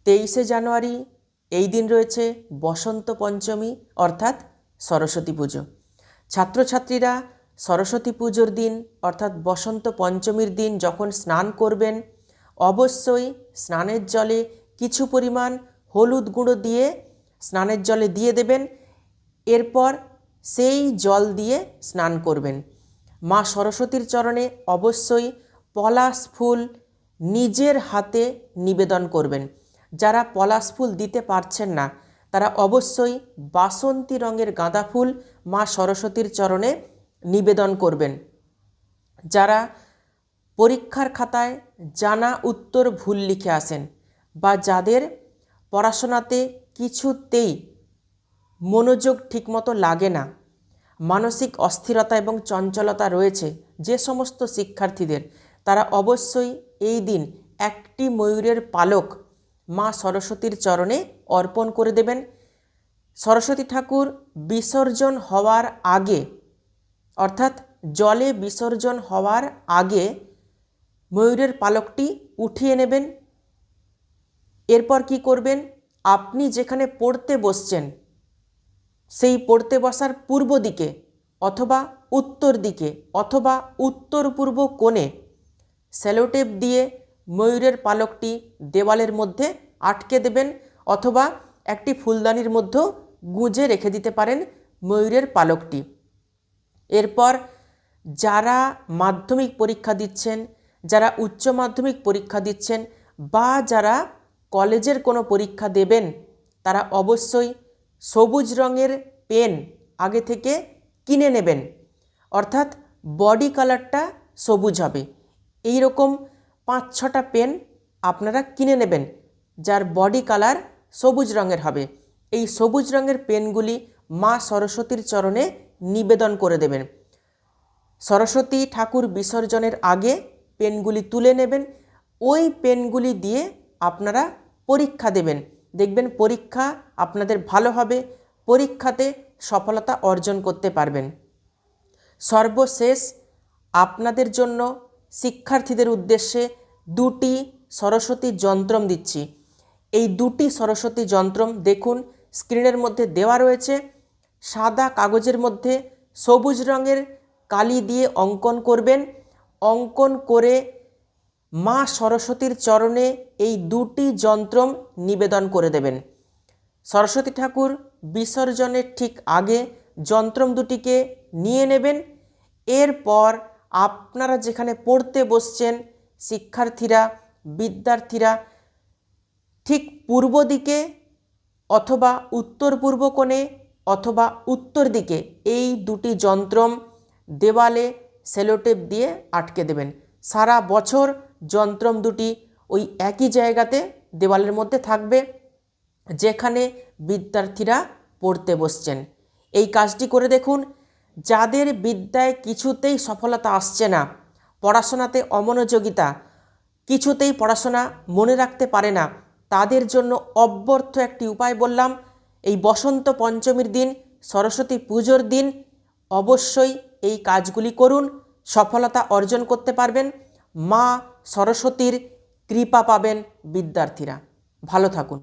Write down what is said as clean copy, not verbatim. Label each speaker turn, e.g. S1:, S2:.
S1: 23শে জানুয়ারি এই দিন রয়েছে বসন্ত পঞ্চমী অর্থাৎ সরস্বতী পুজো। ছাত্রছাত্রীরা সরস্বতী পুজোর দিন অর্থাৎ বসন্ত পঞ্চমীর দিন যখন স্নান করবেন, অবশ্যই স্নানের জলে কিছু পরিমাণ হলুদ গুঁড়ো দিয়ে স্নানের জলে দিয়ে দেবেন। এরপর সেই জল দিয়ে স্নান করবেন। মা সরস্বতীর চরণে অবশ্যই পলাশ ফুল নিজের হাতে নিবেদন করবেন। যারা পলাশ ফুল দিতে পারছেন না তারা অবশ্যই বাসন্তী রঙের গাঁদা ফুল মা সরস্বতীর চরণে নিবেদন করবেন। যারা পরীক্ষার খাতায় জানা উত্তর ভুল লিখে আসেন বা যাদের পড়াশোনাতে কিছুতেই মনোযোগ ঠিকমতো লাগে না, মানসিক অস্থিরতা এবং চঞ্চলতা রয়েছে যে সমস্ত শিক্ষার্থীদের, তারা অবশ্যই এই দিন একটি ময়ূরের পালক মা সরস্বতীর চরণে অর্পণ করে দেবেন। সরস্বতী ঠাকুর বিসর্জন হওয়ার আগে অর্থাৎ জলে বিসর্জন হওয়ার আগে ময়ূরের পালকটি উঠিয়ে নেবেন। এরপর কি করবেন, আপনি যেখানে পড়তে বসছেন সেই পড়তে বসার পূর্ব দিকে অথবা উত্তর দিকে অথবা উত্তর পূর্ব কোণে সেলোটেপ দিয়ে ময়ূরের পালকটি দেওয়ালের মধ্যে আটকে দেবেন অথবা একটি ফুলদানির মধ্যেও গুঁজে রেখে দিতে পারেন ময়ূরের পালকটি। এরপর যারা মাধ্যমিক পরীক্ষা দিচ্ছেন, যারা উচ্চ মাধ্যমিক পরীক্ষা দিচ্ছেন বা যারা কলেজের কোনো পরীক্ষা দেবেন, তারা অবশ্যই সবুজ রঙের পেন আগে থেকে কিনে নেবেন, অর্থাৎ বডি কালারটা সবুজ হবে। এই রকম 5-6টা পেন আপনারা কিনে নেবেন যার বডি কালার সবুজ রঙের হবে। এই সবুজ রঙের পেনগুলি মা সরস্বতীর চরণে নিবেদন করে দেবেন। সরস্বতী ঠাকুর বিসর্জনের আগে পেনগুলি তুলে নেবেন। ওই পেনগুলি দিয়ে আপনারা পরীক্ষা দেবেন। দেখবেন পরীক্ষা আপনাদের ভালো হবে, পরীক্ষাতে সফলতা অর্জন করতে পারবেন। সর্বশেষ আপনাদের জন্য শিক্ষার্থীদের উদ্দেশ্যে 2টি সরস্বতী যন্ত্রম দিচ্ছি। এই 2টি সরস্বতী যন্ত্রম দেখুন স্ক্রিনের মধ্যে দেওয়া রয়েছে। সাদা কাগজের মধ্যে সবুজ রঙের কালি দিয়ে অঙ্কন করবেন। অঙ্কন করে মা সরস্বতীর চরণে এই 2টি যন্ত্রম নিবেদন করে দেবেন। সরস্বতী ঠাকুর বিসর্জনের ঠিক আগে যন্ত্রম দুটিকে নিয়ে নেবেন। এরপর আপনারা যেখানে পড়তে বসছেন শিক্ষার্থীরা, বিদ্যার্থীরা ঠিক পূর্ব দিকে অথবা উত্তর পূর্ব কোণে অথবা উত্তর দিকে এই 2টি যন্ত্রম দেওয়ালে সেলোটেপ দিয়ে আটকে দেবেন। সারা বছর যন্ত্রম দুটি ওই একই জায়গাতে দেওয়ালের মধ্যে থাকবে যেখানে বিদ্যার্থীরা পড়তে বসছেন। এই কাজটি করে দেখুন। যাদের বিদ্যায় কিছুতেই সফলতা আসছে না, পড়াশোনাতে অমনোযোগিতা, কিছুতেই পড়াশোনা মনে রাখতে পারে না, তাদের জন্য অব্যর্থ একটি উপায় বললাম। এই বসন্ত পঞ্চমীর দিন, সরস্বতী পুজোর দিন অবশ্যই এই কাজগুলি করুন, সফলতা অর্জন করতে পারবেন। মা সরস্বতীর কৃপা পাবেন বিদ্যার্থীরা। ভালো থাকুন।